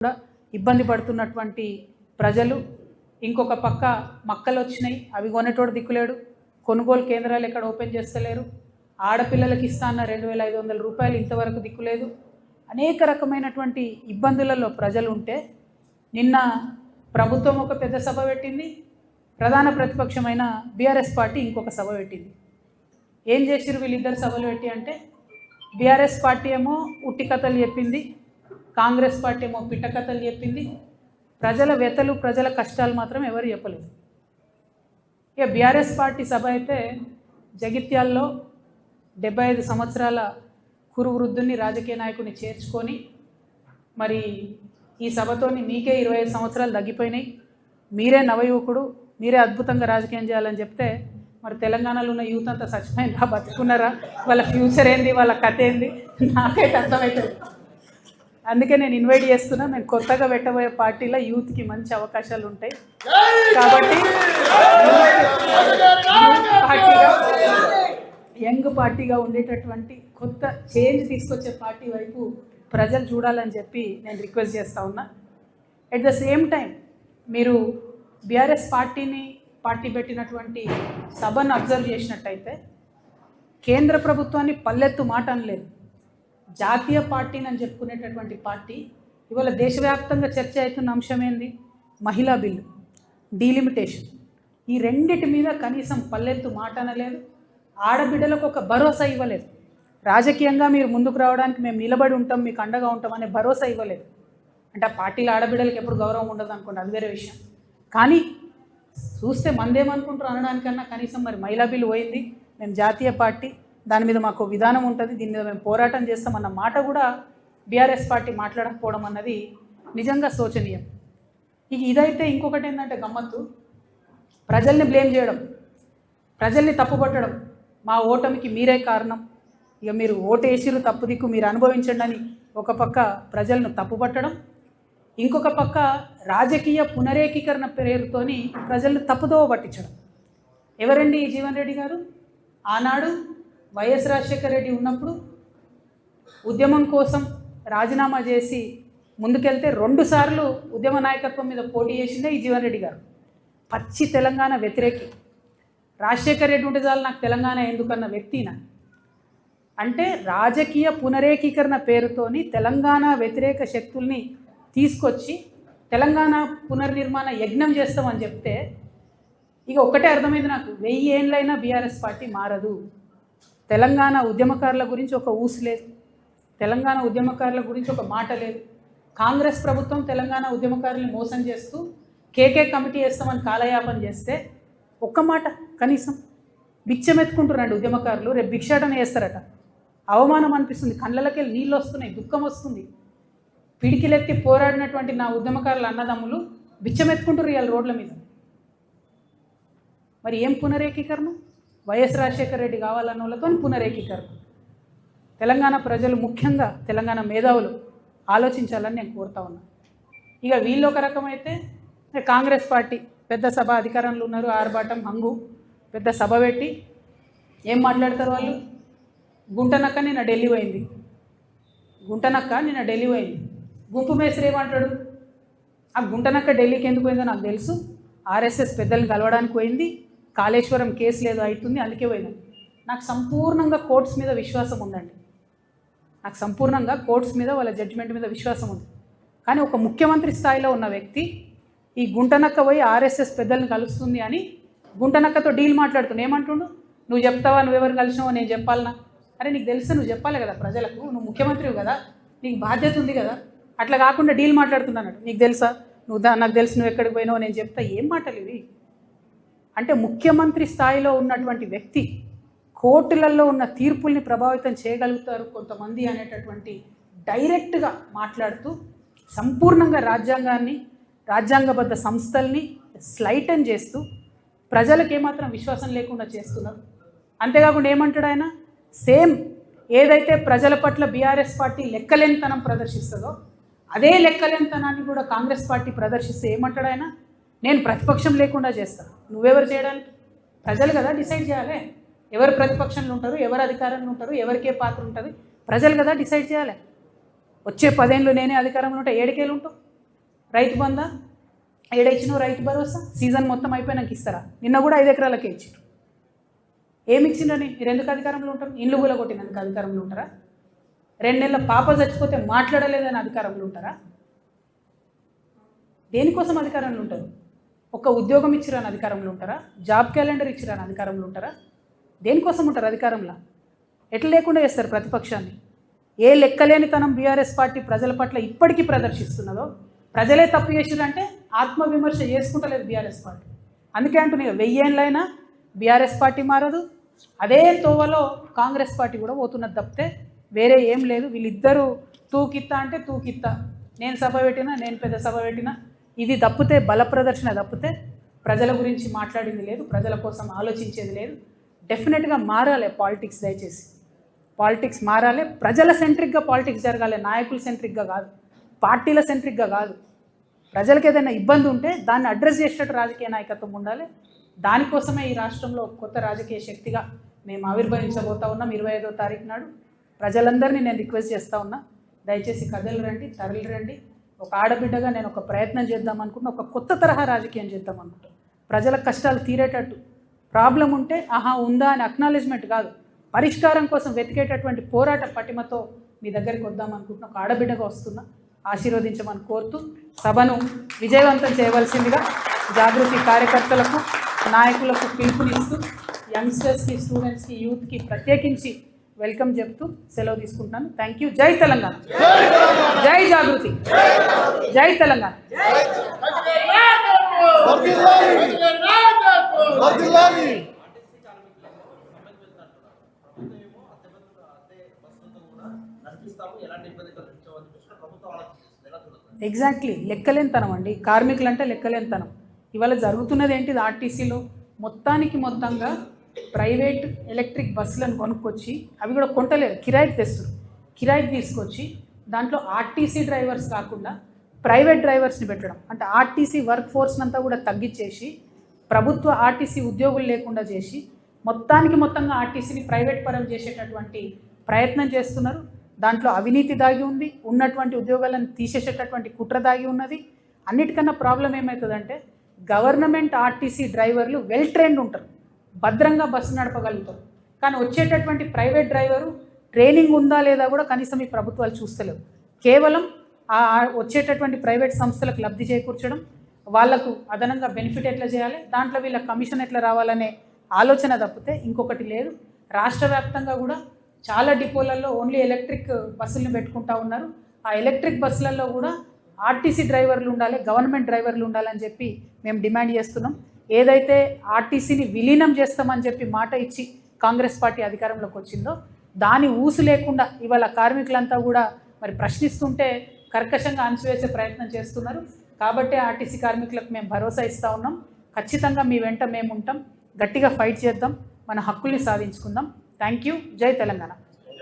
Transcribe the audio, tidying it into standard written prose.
కూడా ఇబ్బంది పడుతున్నటువంటి ప్రజలు, ఇంకొక పక్క మక్కలు వచ్చినాయి, అవి కొనేటోడు దిక్కులేడు, కొనుగోలు కేంద్రాలు ఎక్కడ ఓపెన్ చేస్తలేరు, ఆడపిల్లలకి ఇస్తాన్న 2500 రూపాయలు ఇంతవరకు దిక్కులేదు. అనేక రకమైనటువంటి ఇబ్బందులలో ప్రజలు ఉంటే నిన్న ప్రభుత్వం ఒక పెద్ద సభ పెట్టింది, ప్రధాన ప్రతిపక్షమైన బీఆర్ఎస్ పార్టీ ఇంకొక సభ పెట్టింది. ఏం చేసిరు వీళ్ళిద్దరు సభలు పెట్టి అంటే, బీఆర్ఎస్ పార్టీ ఏమో ఉట్టి కథలు చెప్పింది, కాంగ్రెస్ పార్టీ ఏమో పిట్ట కథలు చెప్పింది. ప్రజల వ్యతలు ప్రజల కష్టాలు మాత్రం ఎవరు చెప్పలేదు. ఇక బీఆర్ఎస్ పార్టీ సభ అయితే జగిత్యాల్లో 75 సంవత్సరాల కురు వృద్ధుని రాజకీయ నాయకుని చేర్చుకొని, మరి ఈ సభతోని మీకే 25 సంవత్సరాలు తగ్గిపోయినాయి, మీరే నవయువకుడు, మీరే అద్భుతంగా రాజకీయం చేయాలని చెప్తే, మరి తెలంగాణలో ఉన్న యూత్ అంతా చచ్చిపోయినరా బతుకున్నారా, వాళ్ళ ఫ్యూచర్ ఏంది, వాళ్ళ కథ ఏంది నాకైతే అర్థమవుతుంది. అందుకే నేను ఇన్వైట్ చేస్తున్నా. నేను కొత్తగా పెట్టబోయే పార్టీలో యూత్కి మంచి అవకాశాలు ఉంటాయి కాబట్టి యంగ్ పార్టీగా ఉండేటటువంటి కొత్త చేంజ్ తీసుకొచ్చే పార్టీ వైపు ప్రజలు చూడాలని చెప్పి నేను రిక్వెస్ట్ చేస్తూ ఉన్నా. ఎట్ ద సేమ్ టైం మీరు బీఆర్ఎస్ పార్టీ పెట్టినటువంటి సభను అబ్జర్వ్ చేసినట్టయితే కేంద్ర ప్రభుత్వాన్ని పల్లెత్తు మాట అనలేదు. జాతీయ పార్టీని అని చెప్పుకునేటటువంటి పార్టీ ఇవాళ దేశవ్యాప్తంగా చర్చ అవుతున్న అంశం ఏంది? మహిళా బిల్లు, డీలిమిటేషన్. ఈ రెండిటి మీద కనీసం పల్లెత్తు మాట అనలేదు. ఆడబిడ్డలకు ఒక భరోసా ఇవ్వలేదు. రాజకీయంగా మీరు ముందుకు రావడానికి మేము నిలబడి ఉంటాం, మీకు అండగా ఉంటాం అనే భరోసా ఇవ్వలేదు. అంటే ఆ పార్టీలో ఆడబిడ్డలకు ఎప్పుడు గౌరవం ఉండదు అనుకోండి, అది వేరే విషయం. కానీ చూస్తే మందేమనుకుంటారు అనడానికన్నా కనీసం మరి మహిళా బిల్లు పోయింది, మేము జాతీయ పార్టీ, దాని మీద మాకు విధానం ఉంటుంది, దీని మీద మేము పోరాటం చేస్తామన్న మాట కూడా బీఆర్ఎస్ పార్టీ మాట్లాడకపోవడం అన్నది నిజంగా శోచనీయం. ఇదైతే ఇంకొకటి ఏంటంటే గమ్మత్తు, ప్రజల్ని బ్లేమ్ చేయడం, ప్రజల్ని తప్పుపట్టడం, మా ఓటమికి మీరే కారణం, ఇక మీరు ఓటేసిరు తప్పు దిక్కు మీరు అనుభవించండి అని ఒక పక్క ప్రజలను తప్పుపట్టడం, ఇంకొక పక్క రాజకీయ పునరేకీకరణ పేరుతోని ప్రజలను తప్పుదోవ పట్టించడం. ఎవరండి ఈ జీవన్ రెడ్డి గారు? ఆనాడు వైఎస్ రాజశేఖర రెడ్డి ఉన్నప్పుడు ఉద్యమం కోసం రాజీనామా చేసి ముందుకెళ్తే 2 సార్లు ఉద్యమ నాయకత్వం మీద పోటీ చేసిందే ఈ జీవన్ రెడ్డి గారు. పచ్చి తెలంగాణ వ్యతిరేకి. రాజశేఖర రెడ్డి ఉంటే చాలు నాకు తెలంగాణ ఎందుకన్న వ్యక్తిన. అంటే రాజకీయ పునరేకీకరణ పేరుతోని తెలంగాణ వ్యతిరేక శక్తుల్ని తీసుకొచ్చి తెలంగాణ పునర్నిర్మాణ యజ్ఞం చేస్తామని చెప్తే ఇక ఒక్కటే అర్థమైంది నాకు, 1000 ఏళ్ళైనా బీఆర్ఎస్ పార్టీ మారదు. తెలంగాణ ఉద్యమకారుల గురించి ఒక ఊసు లేదు, తెలంగాణ ఉద్యమకారుల గురించి ఒక మాట లేదు. కాంగ్రెస్ ప్రభుత్వం తెలంగాణ ఉద్యమకారుల్ని మోసం చేస్తూ కేకే కమిటీ వేస్తామని కాలయాపన చేస్తే ఒక్క మాట కనీసం బిచ్చమెత్తుకుంటున్నాడు ఉద్యమకారులు. రేపు భిక్షాటన చేస్తారట. అవమానం అనిపిస్తుంది, కళ్ళకి నీళ్ళు వస్తున్నాయి, దుఃఖం వస్తుంది. పిడికిలెత్తి పోరాడినటువంటి నా ఉద్యమకారుల అన్నదమ్ములు బిచ్చమెత్తుకుంటారు ఇవాళ రోడ్ల మీద. మరి ఏం పునరేకీకరణ? వైఎస్ రాజశేఖర రెడ్డి కావాలన్న వాళ్ళతో పునరేకీకరణ. తెలంగాణ ప్రజలు, ముఖ్యంగా తెలంగాణ మేధావులు ఆలోచించాలని నేను కోరుతా ఉన్నా. ఇక వీళ్ళు ఒక రకమైతే కాంగ్రెస్ పార్టీ పెద్ద సభ, అధికారంలో ఉన్నారు, ఆర్భాటం హంగు, పెద్ద సభ పెట్టి ఏం మాట్లాడతారు వాళ్ళు? గుంటనక్క నిన్న ఢిల్లీ పోయింది, గుంటనక్క నిన్న ఢిల్లీ పోయింది. గుంపు మేస్త్రి ఏమంటాడు? ఆ గుంటనక్క ఢిల్లీకి ఎందుకు పోయిందో నాకు తెలుసు, ఆర్ఎస్ఎస్ పెద్దల్ని కలవడానికి పోయింది, కాళేశ్వరం కేసు లేదో అవుతుంది అందుకే పోయింది. నాకు సంపూర్ణంగా కోర్ట్స్ మీద విశ్వాసం ఉందండి, నాకు సంపూర్ణంగా కోర్ట్స్ మీద వాళ్ళ జడ్జిమెంట్ మీద విశ్వాసం ఉంది. కానీ ఒక ముఖ్యమంత్రి స్థాయిలో ఉన్న వ్యక్తి ఈ గుంటనక్క పోయి ఆర్ఎస్ఎస్ పెద్దల్ని కలుస్తుంది అని గుంటనక్కతో డీల్ మాట్లాడుతున్నా. ఏమంటుండు? నువ్వు చెప్తావా, నువ్వెవరు కలిసినావో నేను చెప్పాలనా? అరే నీకు తెలిస్తే నువ్వు చెప్పాలి కదా ప్రజలకు, నువ్వు ముఖ్యమంత్రివి కదా, నీకు బాధ్యత ఉంది కదా. అట్లా కాకుండా డీల్ మాట్లాడుతున్నాడు. నీకు తెలుసా, నాకు తెలిసి నువ్వు ఎక్కడికి పోయినావో నేను చెప్తా. ఏం మాటలు ఇవి? అంటే ముఖ్యమంత్రి స్థాయిలో ఉన్నటువంటి వ్యక్తి కోర్టులలో ఉన్న తీర్పుల్ని ప్రభావితం చేయగలుగుతారు కొంతమంది అనేటటువంటి డైరెక్ట్గా మాట్లాడుతూ సంపూర్ణంగా రాజ్యాంగాన్ని, రాజ్యాంగబద్ధ సంస్థల్ని స్లైటన్ చేస్తూ ప్రజలకు ఏమాత్రం విశ్వాసం లేకుండా చేస్తున్నారు. అంతేకాకుండా ఏమంటాడు ఆయన? సేమ్ ఏదైతే ప్రజల పట్ల బీఆర్ఎస్ పార్టీ లెక్కలేనితనం ప్రదర్శిస్తుందో అదే లెక్కలేనితనాన్ని కూడా కాంగ్రెస్ పార్టీ ప్రదర్శిస్తే ఏమంటాడు ఆయన? నేను ప్రతిపక్షం లేకుండా చేస్తాను. నువ్వెవరు చేయడానికి? ప్రజలు కదా డిసైడ్ చేయాలి ఎవరు ప్రతిపక్షంలో ఉంటారు, ఎవరు అధికారంలో ఉంటారు, ఎవరికే పాత్ర ఉంటుంది. ప్రజలు కదా డిసైడ్ చేయాలి. వచ్చే 10 ఏళ్ళు నేనే అధికారంలో ఉంటే 7 ఏళ్ళు ఉంటావు. రైతు బంధా ఏడ ఇచ్చినావు? రైతు భరోసా సీజన్ మొత్తం అయిపోయినాక ఇస్తారా? నిన్న కూడా 5 ఎకరాలకే ఇచ్చారు. ఏమి ఇచ్చిందని? మీరు ఎందుకు అధికారంలో ఉంటారు? ఇల్లు కూడా కొట్టినందుకు అధికారంలో ఉంటారా? 2 నెలల పాప చచ్చిపోతే మాట్లాడలేదని అధికారంలో ఉంటారా? దేనికోసం అధికారంలో ఉంటారు? ఒక ఉద్యోగం ఇచ్చిరాని అధికారంలో ఉంటారా? జాబ్ క్యాలెండర్ ఇచ్చిరాని అధికారంలో ఉంటారా? దేనికోసం ఉంటారు అధికారంలో? ఎట్లా లేకుండా చేస్తారు ప్రతిపక్షాన్ని? ఏ లెక్కలేనితనం బీఆర్ఎస్ పార్టీ ప్రజల పట్ల ఇప్పటికీ ప్రదర్శిస్తున్నదో, ప్రజలే తప్పు చేసిరంటే ఆత్మవిమర్శ చేసుకుంటలేదు బీఆర్ఎస్ పార్టీ. అందుకే అంటున్నాయి 1000 ఏళ్ళైనా బీఆర్ఎస్ పార్టీ మారదు, అదే తోవలో కాంగ్రెస్ పార్టీ కూడా పోతున్నది తప్పితే వేరే ఏం లేదు. వీళ్ళిద్దరూ తూకిత్తా అంటే తూకిత్తా, నేను సభ పెట్టినా, నేను పెద్ద సభ పెట్టినా, ఇది తప్పితే బల ప్రదర్శన తప్పితే ప్రజల గురించి మాట్లాడింది లేదు, ప్రజల కోసం ఆలోచించేది లేదు. డెఫినెట్గా మారాలి పాలిటిక్స్. దయచేసి పాలిటిక్స్ మారాలి, ప్రజల సెంట్రిక్గా పాలిటిక్స్ జరగాలి, నాయకుల సెంట్రిక్గా కాదు, పార్టీల సెంట్రిక్గా కాదు. ప్రజలకు ఏదైనా ఇబ్బంది ఉంటే దాన్ని అడ్రస్ చేసేటట్టు రాజకీయ నాయకత్వం ఉండాలి. దానికోసమే ఈ రాష్ట్రంలో కొత్త రాజకీయ శక్తిగా మేము ఆవిర్భవించబోతా ఉన్నాం. 25వ తారీఖు నాడు ప్రజలందరినీ నేను రిక్వెస్ట్ చేస్తూ ఉన్నా, దయచేసి కథలు రండి, తరలి రండి. ఒక ఆడబిడ్డగా నేను ఒక ప్రయత్నం చేద్దాం అనుకుంటున్నా, ఒక కొత్త తరహా రాజకీయం చేద్దాం అనుకుంటున్నాను. ప్రజల కష్టాలు తీరేటట్టు, ప్రాబ్లం ఉంటే ఆహా ఉందా అని అక్నాలెడ్జ్మెంట్ కాదు, పరిష్కారం కోసం వెతికేటటువంటి పోరాట పటిమతో మీ దగ్గరికి వద్దాం అనుకుంటున్నా. ఒక ఆడబిడ్డగా వస్తున్నా, ఆశీర్వదించమని కోరుతూ సభను విజయవంతం చేయవలసిందిగా జాగృతి కార్యకర్తలకు, నాయకులకు పిలుపునిస్తూ యంగ్స్టర్స్కి, స్టూడెంట్స్కి, యూత్కి ప్రత్యేకించి వెల్కమ్ చెప్తూ సెలవు తీసుకుంటున్నాను. Thank you. జై తెలంగాణ, జై జాగృతి, జై తెలంగాణ. ఎగ్జాక్ట్లీ, లెక్కలేనితనం అండి. కార్మికులు అంటే లెక్కలేనితనం. ఇవాళ జరుగుతున్నది ఏంటిది? ఆర్టీసీలో మొత్తంగా ప్రైవేట్ ఎలక్ట్రిక్ బస్సులను కొనుక్కొచ్చి, అవి కూడా కొంటలేదు, కిరాయికి తెస్తారు. కిరాయికి తీసుకొచ్చి దాంట్లో ఆర్టీసీ డ్రైవర్స్ కాకుండా ప్రైవేట్ డ్రైవర్స్ని పెట్టడం, అంటే ఆర్టీసీ వర్క్ ఫోర్స్ని అంతా కూడా తగ్గించేసి ప్రభుత్వ ఆర్టీసీ ఉద్యోగులు లేకుండా చేసి మొత్తంగా ఆర్టీసీని ప్రైవేట్ పరం చేసేటటువంటి ప్రయత్నం చేస్తున్నారు. దాంట్లో అవినీతి దాగి ఉంది, ఉన్నటువంటి ఉద్యోగాలను తీసేసేటటువంటి కుట్ర దాగి ఉన్నది. అన్నిటికన్నా ప్రాబ్లం ఏమవుతుందంటే గవర్నమెంట్ ఆర్టీసీ డ్రైవర్లు వెల్ ట్రైన్డ్ ఉంటారు, భద్రంగా బస్సు నడపగలుగుతారు. కానీ వచ్చేటటువంటి ప్రైవేట్ డ్రైవరు ట్రైనింగ్ ఉందా లేదా కూడా కనీసం ఈ ప్రభుత్వాలు చూస్తలేవు. కేవలం ఆ వచ్చేటటువంటి ప్రైవేట్ సంస్థలకు లబ్ధి చేకూర్చడం, వాళ్లకు అదనంగా బెనిఫిట్ ఎట్లా చేయాలి, దాంట్లో వీళ్ళ కమిషన్ ఎట్లా రావాలనే ఆలోచన తప్పితే ఇంకొకటి లేదు. రాష్ట్ర వ్యాప్తంగా కూడా చాలా డిపోలలో ఓన్లీ ఎలక్ట్రిక్ బస్సులను పెట్టుకుంటా ఉన్నారు. ఆ ఎలక్ట్రిక్ బస్సులలో కూడా ఆర్టీసీ డ్రైవర్లు ఉండాలి, గవర్నమెంట్ డ్రైవర్లు ఉండాలని చెప్పి మేము డిమాండ్ చేస్తున్నాం. ఏదైతే ఆర్టీసీని విలీనం చేస్తామని చెప్పి మాట ఇచ్చి కాంగ్రెస్ పార్టీ అధికారంలోకి వచ్చిందో దాని ఊసు లేకుండా ఇవాళ కార్మికులంతా కూడా మరి ప్రశ్నిస్తుంటే కర్కశంగా అణచివేసే ప్రయత్నం చేస్తున్నారు. కాబట్టి ఆర్టీసీ కార్మికులకు మేము భరోసా ఇస్తూ ఉన్నాం, ఖచ్చితంగా మీ వెంట మేము ఉంటాం, గట్టిగా ఫైట్ చేద్దాం, మన హక్కుల్ని సాధించుకుందాం. Thank you. జై తెలంగాణ.